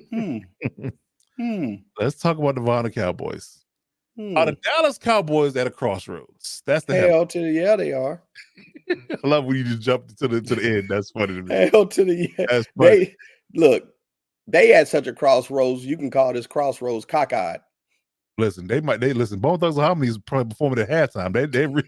Hmm. Hmm. Let's talk about the Cowboys. Are Hmm. the Dallas Cowboys at a crossroads? That's the headline. Hell to the yeah, they are. I love when you just jumped to the end. That's funny to me. Hell to the yeah. That's funny. They look. They at such a crossroads. You can call this crossroads cockeyed. Listen, they listen. Bone Thugs and Harmony is probably performing at halftime. They really,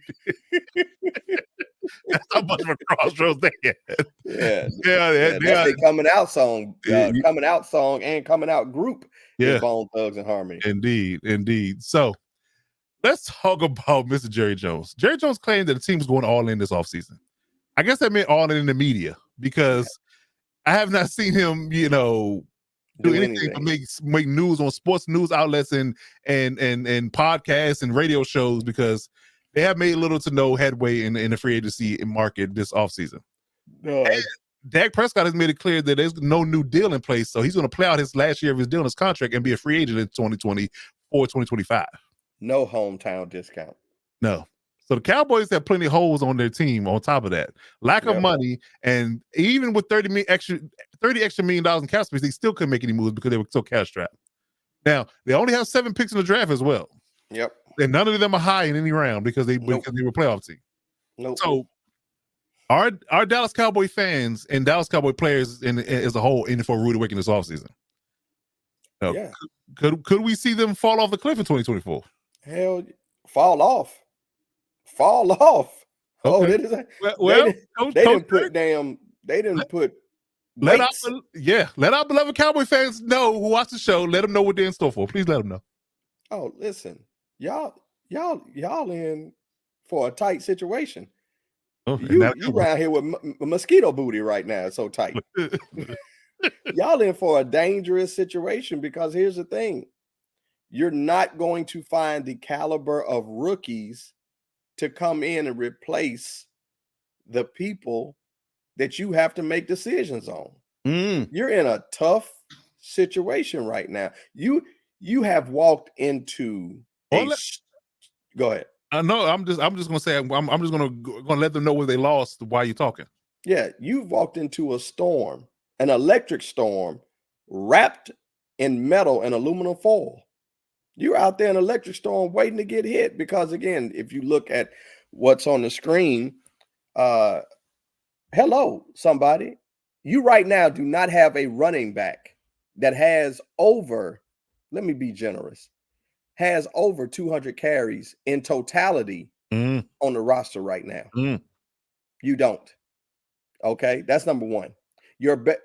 that's how much of a crossroads they had. Yeah, Yeah, that's their coming out song. Yeah. Coming out song and coming out group is Yeah, Bone Thugs and Harmony. indeed. So let's talk about Mr. Jerry Jones. Jerry Jones claimed that the team was going all in this offseason. I guess that meant all in the media because I have not seen him, do anything but make news on sports news outlets and podcasts and radio shows because they have made little to no headway in the free agency market this offseason. Dak Prescott has made it clear that there's no new deal in place, so he's going to play out his last year of his deal in his contract and be a free agent in 2024, 2025. No hometown discount. No. So the Cowboys have plenty of holes on their team on top of that. Lack of money, and even with $30 extra million in cap space, they still couldn't make any moves because they were so cash strapped. Now, they only have 7 picks in the draft as well. Yep. And none of them are high in any round because they were a playoff team. Nope. So our Dallas Cowboy fans and Dallas Cowboy players as a whole in for a rude awakening this offseason. Yeah. Could we see them fall off the cliff in 2024? Hell, fall off. Okay. Oh, they didn't put damn. They didn't put. Let our beloved Cowboy fans know who watch the show. Let them know what they're in store for. Please let them know. Oh, listen, y'all in for a tight situation. Oh, you around here with mosquito booty right now. It's so tight. Y'all in for a dangerous situation because here's the thing: you're not going to find the caliber of rookies to come in and replace the people that you have to make decisions on. You're in a tough situation right now. You have walked into go ahead. No, I'm just gonna say I'm just gonna let them know where they lost while you're talking. Yeah, you've walked into a storm, an electric storm, wrapped in metal and aluminum foil. You're out there in an electric storm waiting to get hit because, again, if you look at what's on the screen, hello, somebody. You right now do not have a running back that has over, let me be generous, has over 200 carries in totality on the roster right now. You don't. Okay, that's number one.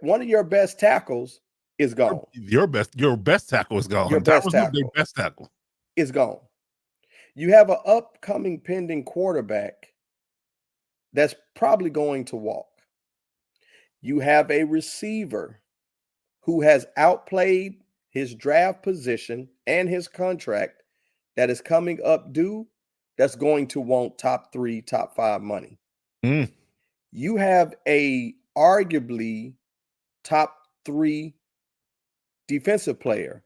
One of your best tackles is gone. Your best tackle is gone. Your best tackle is gone. You have an upcoming pending quarterback that's probably going to walk. You have a receiver who has outplayed his draft position and his contract that is coming up due that's going to want top 3, top 5 money. You have a arguably top 3 defensive player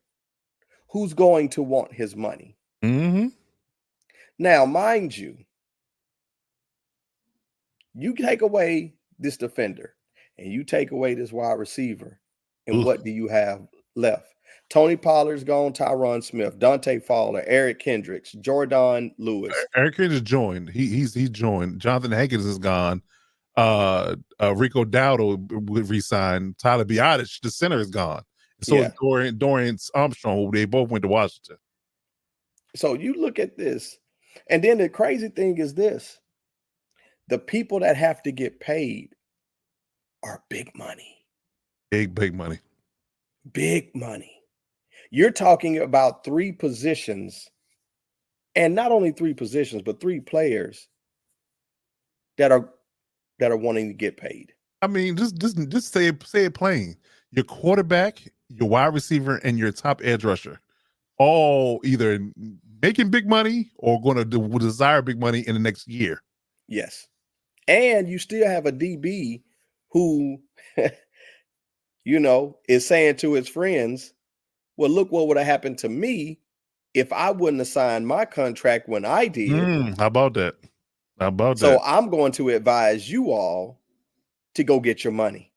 who's going to want his money. Now, mind you, you take away this defender and you take away this wide receiver, and what do you have left? Tony Pollard's gone, Tyron Smith, Dante Fowler, Eric Kendricks, Jordan Lewis. Eric Kendricks joined. He's joined. Jonathan Hankins is gone. Rico Dowdle resigned. Tyler Biadasz, the center, is gone. So is Dorian Armstrong, who they both went to Washington. So you look at this, and then the crazy thing is this: the people that have to get paid are big money. Big money. Big money. You're talking about 3 positions, and not only 3 positions, but 3 players that are wanting to get paid. I mean, just say it plain. Your quarterback, your wide receiver, and your top edge rusher, all either making big money or going to desire big money in the next year. Yes. And you still have a DB who, is saying to his friends, well, look what would have happened to me if I wouldn't have signed my contract when I did. How about that? So I'm going to advise you all to go get your money.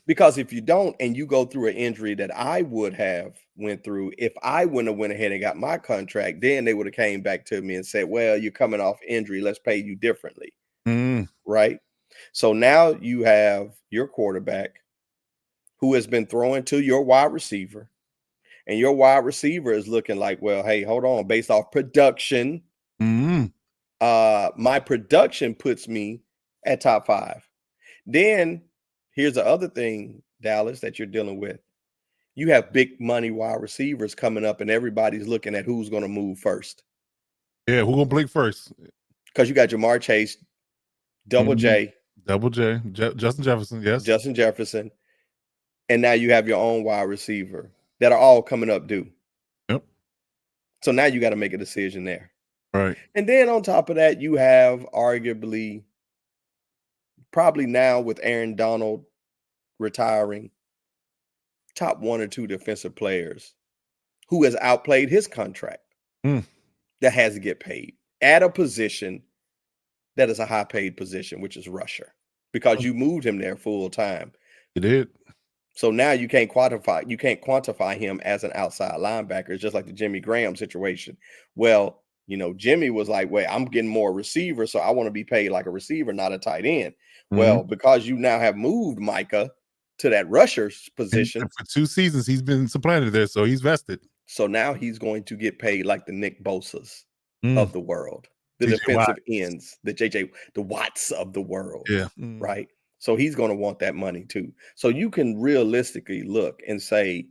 Because if you don't, and you go through an injury that I would have went through, if I wouldn't have went ahead and got my contract, then they would have came back to me and said, well, you're coming off injury. Let's pay you differently. Right. So now you have your quarterback who has been throwing to your wide receiver, and your wide receiver is looking like, well, hey, hold on, based off production, my production puts me at top 5. Then here's the other thing, Dallas, that you're dealing with. You have big money wide receivers coming up, and everybody's looking at who's going to move first. Yeah, who's going to blink first? Because you got Jamar Chase, Double J, Justin Jefferson, yes. Justin Jefferson. And now you have your own wide receiver that are all coming up due. Yep. So now you got to make a decision there. Right. And then on top of that, you have arguably, probably now with Aaron Donald retiring, top 1 or 2 defensive players who has outplayed his contract that has to get paid at a position that is a high paid position, which is rusher, because you moved him there full time. You did. So now you can't quantify him as an outside linebacker. It's just like the Jimmy Graham situation. Well, Jimmy was like, wait, I'm getting more receiver, so I want to be paid like a receiver, not a tight end. Well, because you now have moved Micah to that rusher's position. And for 2 seasons, he's been supplanted there, so he's vested. So now he's going to get paid like the Nick Bosa's of the world, the defensive ends, the Watts of the world. Yeah. Right. So he's going to want that money too. So you can realistically look and say,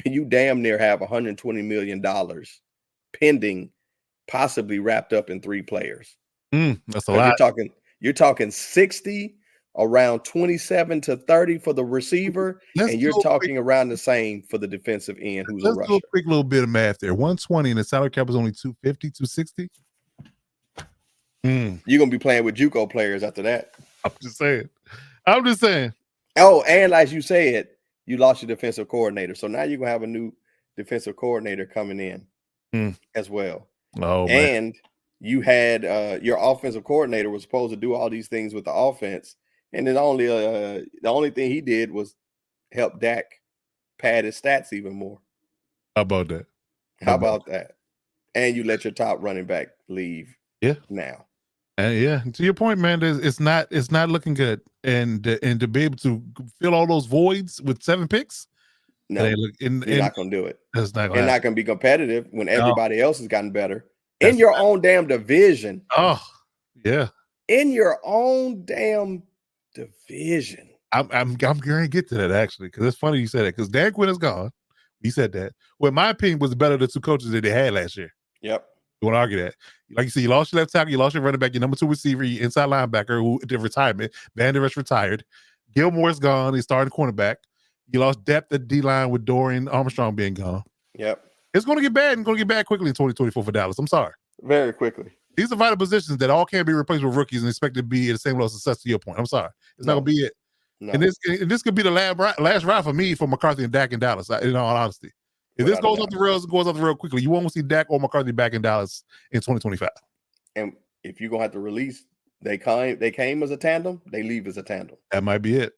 you damn near have $120 million pending, possibly wrapped up in 3 players. That's a lot. You're talking 60, around 27 to 30 for the receiver, and you're talking around the same for the defensive end who's a rusher. Let's do a quick little bit of math there. 120 and the salary cap is only 250, 260. You're going to be playing with JUCO players after that. I'm just saying. Oh, and as you said, you lost your defensive coordinator. So now you're going to have a new defensive coordinator coming in as well. Oh, and man. You had your offensive coordinator was supposed to do all these things with the offense. And then the only thing he did was help Dak pad his stats even more. How about that? How about that? And you let your top running back leave. Yeah. Now. Yeah, to your point, man, it's not looking good, and to be able to fill all those voids with 7 picks, no, you're not going to do it. That's not. You're not going to be competitive when everybody else has gotten better in your own damn division. Oh, yeah, in your own damn division. I'm going to get to that actually, because it's funny you said that, because Dan Quinn is gone. He said that. Well, in my opinion, was better than 2 coaches that they had last year. Yep. You want to argue that? Like you said, you lost your left tackle, you lost your running back, your number 2 receiver, your inside linebacker who did retirement. Van Der Esch retired. Gilmore's gone. He's starting cornerback. You lost depth at D-line with Dorian Armstrong being gone. Yep. It's going to get bad and going to get bad quickly in 2024 for Dallas. I'm sorry. Very quickly. These are vital positions that all can't be replaced with rookies and expect to be at the same level of success, to your point. I'm sorry. It's not going to be it. No. And this could be the last ride for me for McCarthy and Dak in Dallas, in all honesty. If this goes off the rails, it goes off the rail quickly. You won't see Dak or McCarthy back in Dallas in 2025. And if you're going to have to release, they came as a tandem, they leave as a tandem. That might be it.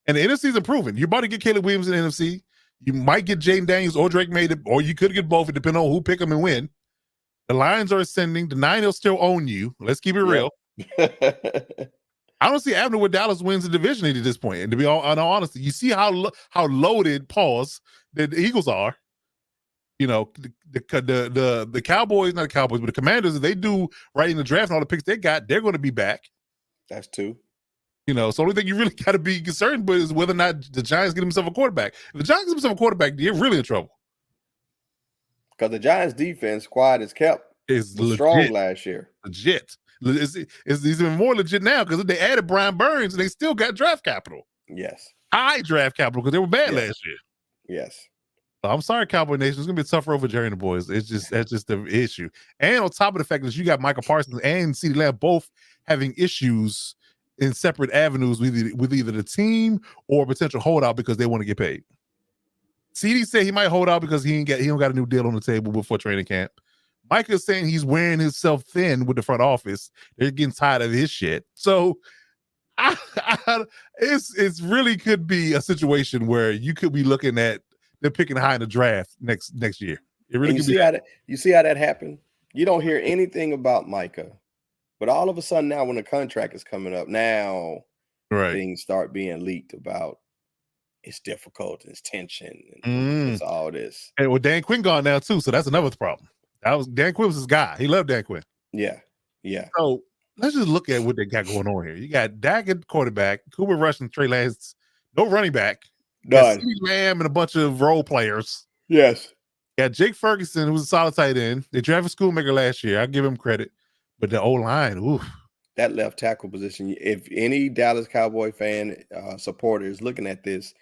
And the NFC's improving. You're about to get Caleb Williams in the NFC. You might get Jaden Daniels or Drake May, or you could get both, depending on who pick them and win. The Lions are ascending. The Nine will still own you. Let's keep it real. I don't see avenue where Dallas wins the division at this point. And to be all honesty, you see how loaded the Eagles are. You know, the Cowboys, not the Cowboys, but the Commanders, if they do right in the draft and all the picks they got, they're going to be back. That's 2. You know, so the only thing you really got to be concerned with is whether or not the Giants get themselves a quarterback. If the Giants get themselves a quarterback, they're really in trouble. Because the Giants' defense, quiet as kept, was strong last year. Legit. It's even more legit now because they added Brian Burns and they still got draft capital. Yes. High draft capital because they were bad last year. Yes. I'm sorry, Cowboy Nation. It's gonna be a tough road for Jerry and the boys. That's just the issue. And on top of the fact that you got Michael Parsons and CeeDee Lamb both having issues in separate avenues with either the team or a potential holdout because they want to get paid. CeeDee said he might hold out because he don't got a new deal on the table before training camp. Mike is saying he's wearing himself thin with the front office. They're getting tired of his shit. So It's really could be a situation where you could be looking at they're picking high in the draft next year. It really And could be. you see how that happened? You don't hear anything about Micah, but all of a sudden now, when the contract is coming up, now Right. things start being leaked about it's difficult, it's tension, and it's all this. And with Dan Quinn gone now too, so that's another problem. Dan Quinn was his guy. He loved Dan Quinn. Yeah. So let's just look at what they got going on here. You got Dak at quarterback, Cooper Rush and Trey Lance, no running back, CeeDee Lamb and a bunch of role players. Yes. Got Jake Ferguson, who's a solid tight end. They drafted Schoolmaker last year. I give him credit, but the O-line, oof. That left tackle position, if any Dallas Cowboy fan supporter is looking at this,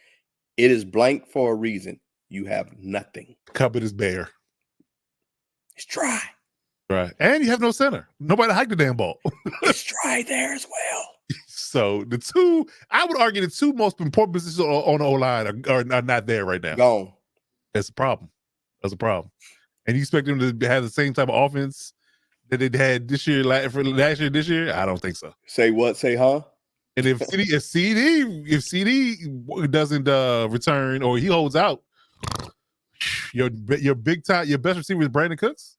it is blank for a reason. You have nothing. Cupboard is bare. It's dry. Right. And you have no center. Nobody hiked the damn ball. It's dry there as well. So I would argue the two most important positions on the O-line are not there right now. Gone. That's a problem. And you expect them to have the same type of offense that they had this year, last year, this year? I don't think so. Say what? Say huh? And if CD doesn't return or he holds out, your big time, your best receiver is Brandon Cooks.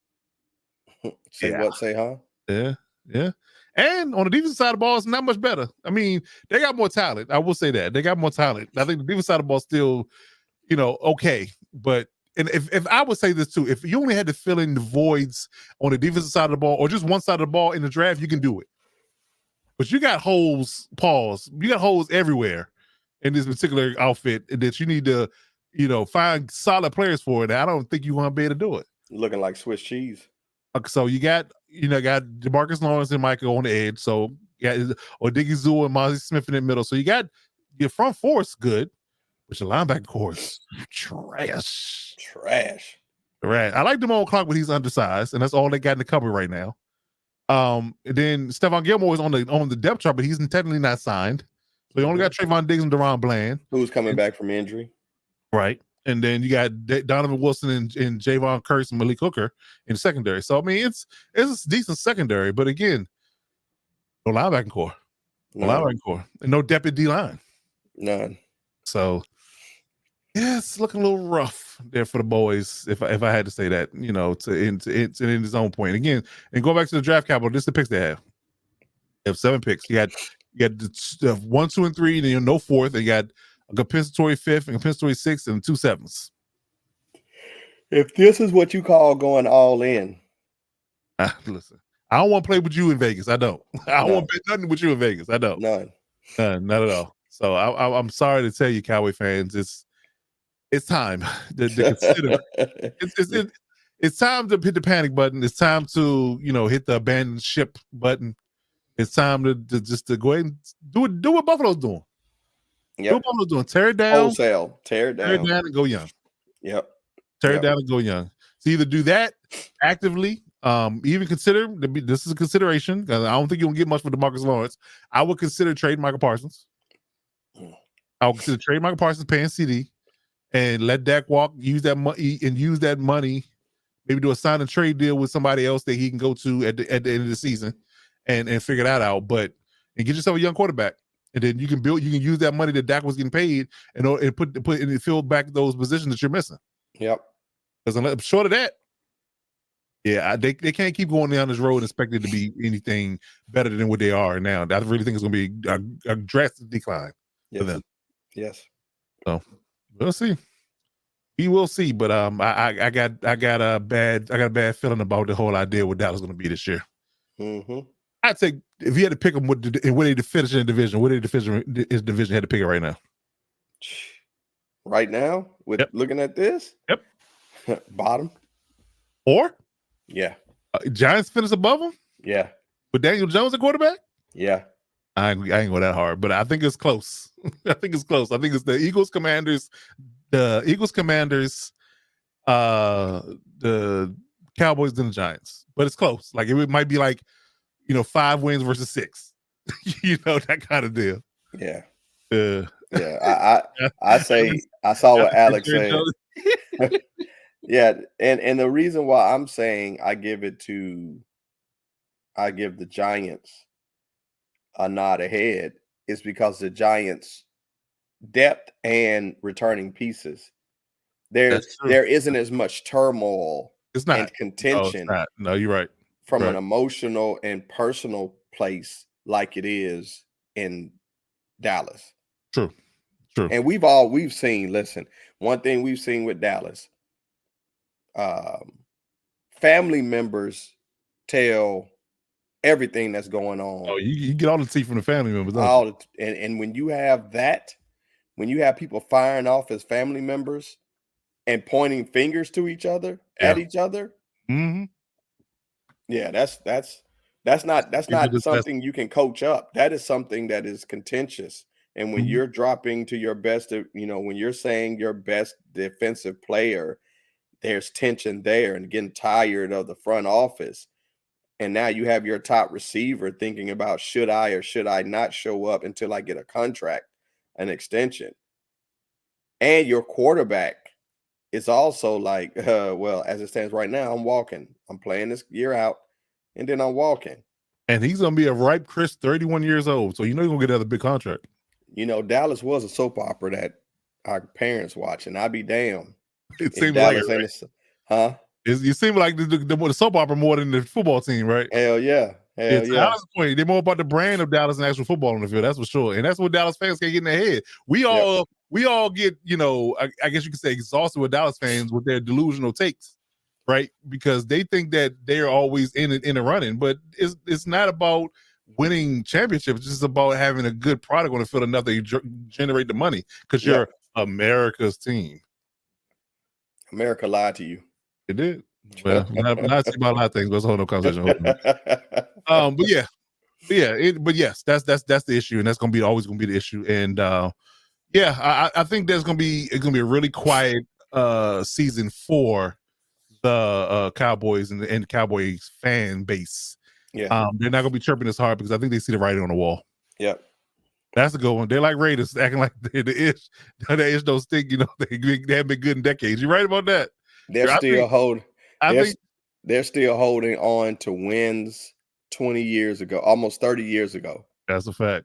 Say what? Say huh? Yeah. And on the defensive side of the ball, it's not much better. I mean, they got more talent. I will say that they got more talent. I think the defensive side of the ball is still, okay. But and if I would say this too, if you only had to fill in the voids on the defensive side of the ball or just one side of the ball in the draft, you can do it. But you got holes, you got holes everywhere in this particular outfit that you need to, find solid players for it. I don't think you want to be able to do it. Looking like Swiss cheese. So you got DeMarcus Lawrence and Michael on the edge. So or Diggy Zoo and Mozzie Smith in the middle. So you got your front four is good, but your linebacker core is trash. Right. I like Damone Clark, but he's undersized, and that's all they got in the cupboard right now. And then Stephon Gilmore is on the depth chart, but he's technically not signed. So you only got Trayvon Diggs and Deron Bland, who's coming back from injury. Right. And then you got Donovan Wilson and Javon Curse and Malik Hooker in the secondary. So I mean, it's a decent secondary, but again, no linebacking core, and no depth at D line, none. So yeah, it's looking a little rough there for the boys. If I had to say that, to in his own point again, and go back to the draft capital. This is the picks they have. They have 7 picks. You got the 1, 2, and 3. Then no fourth. They got a compensatory 5th, and compensatory 6th, and 2 7s. If this is what you call going all in, listen, I don't want to play with you in Vegas. I don't. I don't want to bet nothing with you in Vegas. I don't. None, not at all. So I'm sorry to tell you, Cowboy fans, it's time to consider. It's time to hit the panic button. It's time to hit the abandon ship button. It's time to go ahead and do what Buffalo's doing. Yep. Do what Buffalo's doing. Tear it down. Wholesale. Tear it down and go young. Yep. Tear it down and go young. So either do that actively, even consider this is a consideration because I don't think you'll get much for DeMarcus Lawrence. I would consider trading Michael Parsons. I would consider trading Michael Parsons, paying CD, and let Dak walk. Use that money, maybe do a sign and trade deal with somebody else that he can go to at the end of the season, and figure that out. But and get yourself a young quarterback, and then you can use that money that Dak was getting paid, and put and fill back those positions that you're missing. Yep. Because short of that, they can't keep going down this road and expect it to be anything better than what they are now. I really think it's going to be a drastic decline for them. Yes. So we'll see. We will see. But I got a bad feeling about the whole idea what Dallas is going to be this year. Mm-hmm. I'd say if you had to pick them, where they to finish in the division, where his division had to pick it right now. Right now, looking at this, bottom, or Giants finish above them, with Daniel Jones at quarterback, I ain't go that hard, but I think it's close. I think it's the Eagles, Commanders, the Cowboys, and the Giants, but it's close. Like it might be 5 wins versus 6, that kind of deal. I say I saw what Alex said. And the reason why I'm saying I give the Giants a nod ahead is because the Giants' depth and returning pieces. There isn't as much turmoil It's not. and contention. No, it's not. No, you're right. From an emotional and personal place like it is in Dallas. True. And we've seen, listen, one thing we've seen with Dallas, family members tell everything that's going on. Oh, you get all the tea from the family members. And when you have that, when you have people firing off as family members and pointing fingers to each other, at each other, yeah, that's not something you can coach up. That is something that is contentious. And when you're dropping to your best, when you're saying your best defensive player, there's tension there and getting tired of the front office. And now you have your top receiver thinking about, should I or should I not show up until I get a contract, an extension? And your quarterback is also like, well, as it stands right now, I'm walking. I'm playing this year out, and then I'm walking. And he's going to be a ripe Chris, 31 years old. So he's going to get another big contract. Dallas was a soap opera that our parents watch, and I'd be damned. It seems like it, right? You seem like the soap opera more than the football team, right? Hell yeah. Dallas' point, they're more about the brand of Dallas than actual football on the field. That's for sure. And that's what Dallas fans can't get in their head. We all get, I guess you could say, exhausted with Dallas fans with their delusional takes, right? Because they think that they're always in the running, but it's not about winning championships. It's just about having a good product on the field enough that you generate the money because you're America's team. America lied to you. It did. Well, not about a lot of things, but it's a whole no conversation. But yes, that's the issue, and that's always gonna be the issue. And I think it's gonna be a really quiet season for the Cowboys and the Cowboys fan base. Yeah, they're not gonna be chirping as hard because I think they see the writing on the wall. Yep. That's a good one. They're like Raiders, acting like the ish don't stink. They haven't been good in decades. You're right about that. They're still holding on to wins 20 years ago, almost 30 years ago. That's a fact.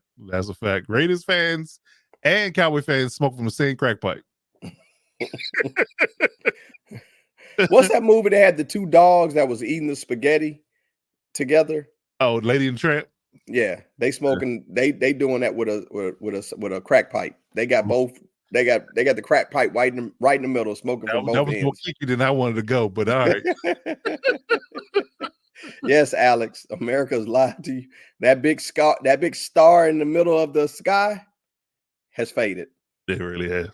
Raiders fans and Cowboy fans smoke from the same crack pipe. What's that movie that had the two dogs that was eating the spaghetti together? Oh, Lady and Tramp. Yeah, they smoking. They doing that with a crack pipe. They got both. They got the crack pipe right in the middle, smoking from both ends. That was more kicky than I wanted to go, but all right. Yes, Alex, America's lied to you. That big star in the middle of the sky has faded. It really has.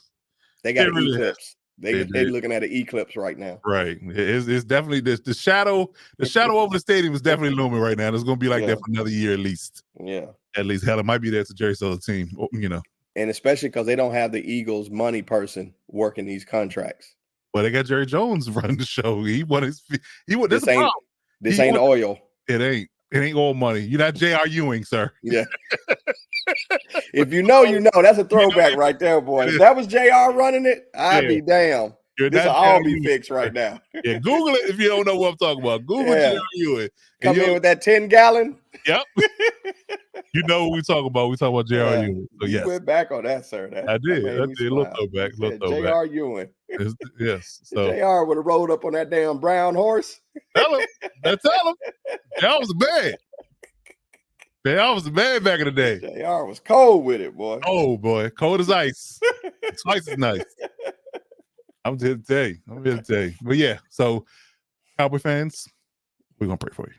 They got an eclipse. They're looking at an eclipse right now. Right. It's definitely the shadow. The shadow over the stadium is definitely looming right now. It's going to be like that for another year at least. Yeah. At least, hell, it might be there to Jerry Soder's team. And especially because they don't have the Eagles money person working these contracts. Well, they got Jerry Jones running the show. This ain't oil. It ain't. It ain't oil money. You're not J.R. Ewing, sir. Yeah. If you know, that's a throwback right there, boy. If that was JR running it, I'd be damn. This will all be fixed right now. Yeah, Google it if you don't know what I'm talking about. Google J.R. Ewing. Come in with that 10-gallon. Yep. You know what we talk about. We talk about J.R. Ewing. So yes. You went back on that, sir. I did. A little throwback. J.R. Ewing. Yes. So JR would have rolled up on that damn brown horse. Tell him. That was a man. JR was a man back in the day. JR was cold with it, boy. Oh boy, cold as ice. Twice as nice. I'm here to tell you. But yeah, so Cowboy fans, we're gonna pray for you.